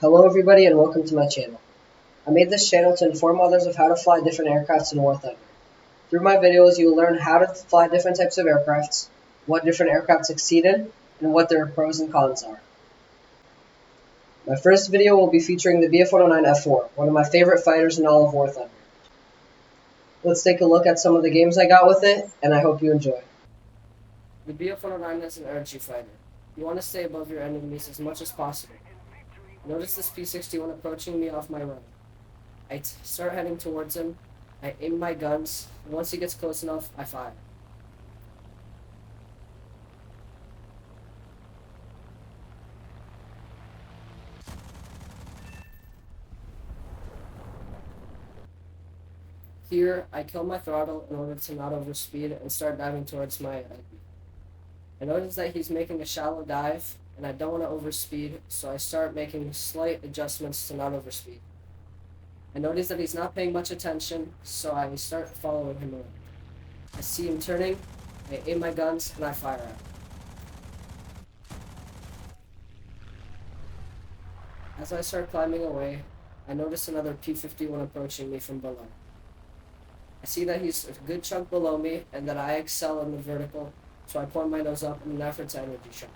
Hello everybody and welcome to my channel. I made this channel to inform others of how to fly different aircrafts in War Thunder. Through my videos you will learn how to fly different types of aircrafts, what different aircraft succeed in, and what their pros and cons are. My first video will be featuring the BF-109 F-4, one of my favorite fighters in all of War Thunder. Let's take a look at some of the games I got with it, and I hope you enjoy. The BF-109 is an energy fighter. You want to stay above your enemies as much as possible. Notice this P-61 approaching me off my run. I start heading towards him, I aim my guns, and once he gets close enough, I fire. Here, I kill my throttle in order to not overspeed and start diving towards my enemy. I notice that he's making a shallow dive, and I don't want to overspeed, so I start making slight adjustments to not overspeed. I notice that he's not paying much attention, so I start following him around. I see him turning, I aim my guns, and I fire at him. As I start climbing away, I notice another P-51 approaching me from below. I see that he's a good chunk below me, and that I excel in the vertical, so I point my nose up in an effort to energy shot.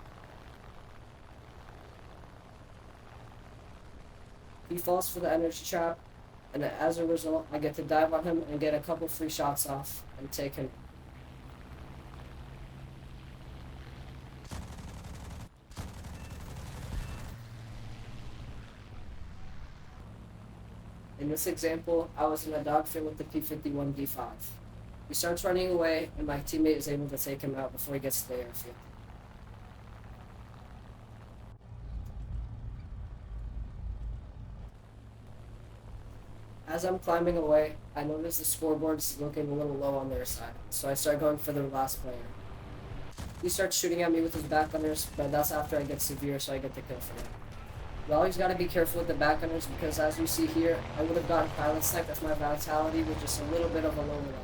He falls for the energy trap, and as a result, I get to dive on him and get a couple free shots off and take him. In this example, I was in a dogfight with the P-51D5. He starts running away, and my teammate is able to take him out before he gets to the airfield. As I'm climbing away, I notice the scoreboard's looking a little low on their side, so I start going for the last player. He starts shooting at me with his backgunners, but that's after I get severe, so I get the kill for him. You always gotta be careful with the backgunners because as you see here, I would have gotten pilot sniped if my vitality was just a little bit of a lower level.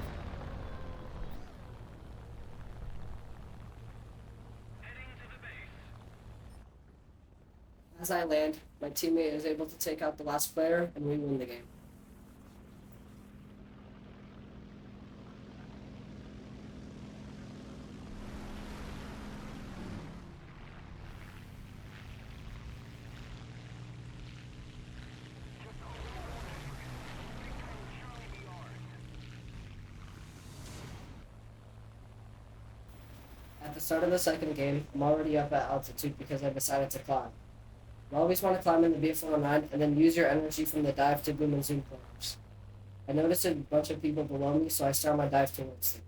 As I land, my teammate is able to take out the last player and we win the game. At the start of the second game, I'm already up at altitude because I decided to climb. You always want to climb in the BF-109 and then use your energy from the dive to boom and zoom corners. I noticed a bunch of people below me, so I start my dive towards them.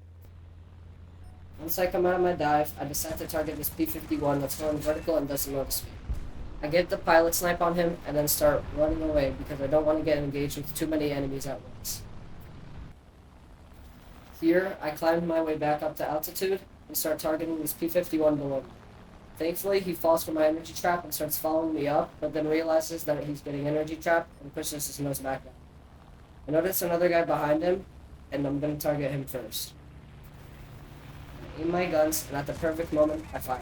Once I come out of my dive, I decide to target this P-51 that's going vertical and doesn't notice me. I get the pilot snipe on him and then start running away because I don't want to get engaged with too many enemies at once. Here, I climbed my way back up to altitude and start targeting this P-51 below me. Thankfully, he falls for my energy trap and starts following me up, but then realizes that he's getting energy trapped and pushes his nose back down. I notice another guy behind him, and I'm going to target him first. I aim my guns, and at the perfect moment, I fire.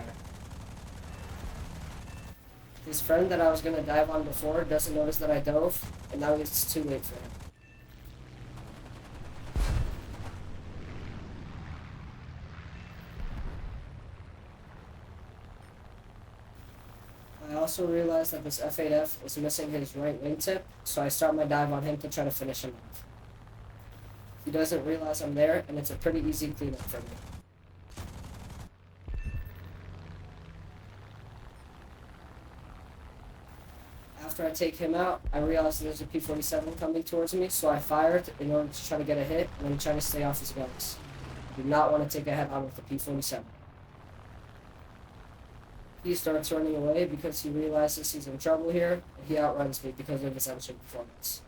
His friend that I was going to dive on before doesn't notice that I dove, and now it's too late for him. I also realized that this F-8F is missing his right wingtip, so I start my dive on him to try to finish him off. He doesn't realize I'm there, and it's a pretty easy cleanup for me. After I take him out, I realize there's a P-47 coming towards me, so I fired in order to try to get a hit, and then try to stay off his guns. I do not want to take a head on with the P-47. He starts running away because he realizes he's in trouble here, and he outruns me because of his engine performance.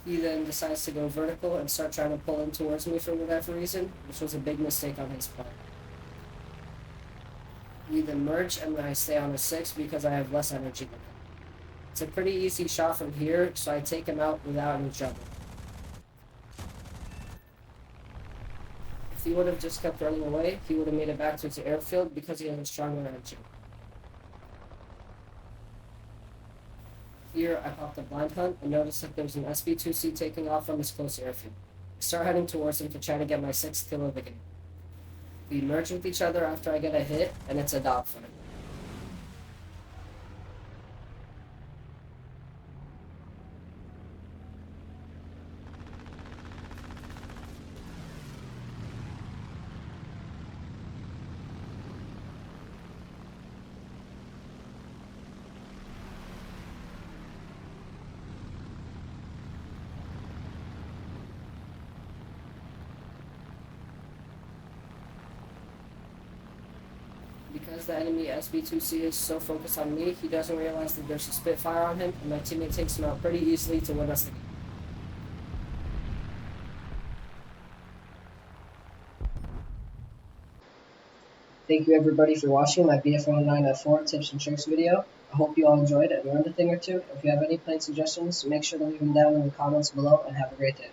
He then decides to go vertical and start trying to pull in towards me for whatever reason, which was a big mistake on his part. We then merge, and then I stay on a 6 because I have less energy than him. It's a pretty easy shot from here, so I take him out without any trouble. If he would have just kept running away, he would have made it back to his airfield because he has a stronger engine. Here, I pop the blind hunt and notice that there's an SB-2C taking off from his close airfield. I start heading towards him to try to get my 6th kill of the game. We merge with each other after I get a hit, and it's a dogfight. Because the enemy SB-2C is so focused on me, he doesn't realize that there's a Spitfire on him, and my teammate takes him out pretty easily to win us the game. Thank you everybody for watching my BF-109 F-4 tips and tricks video. I hope you all enjoyed and learned a thing or two. If you have any plane suggestions, make sure to leave them down in the comments below, and have a great day.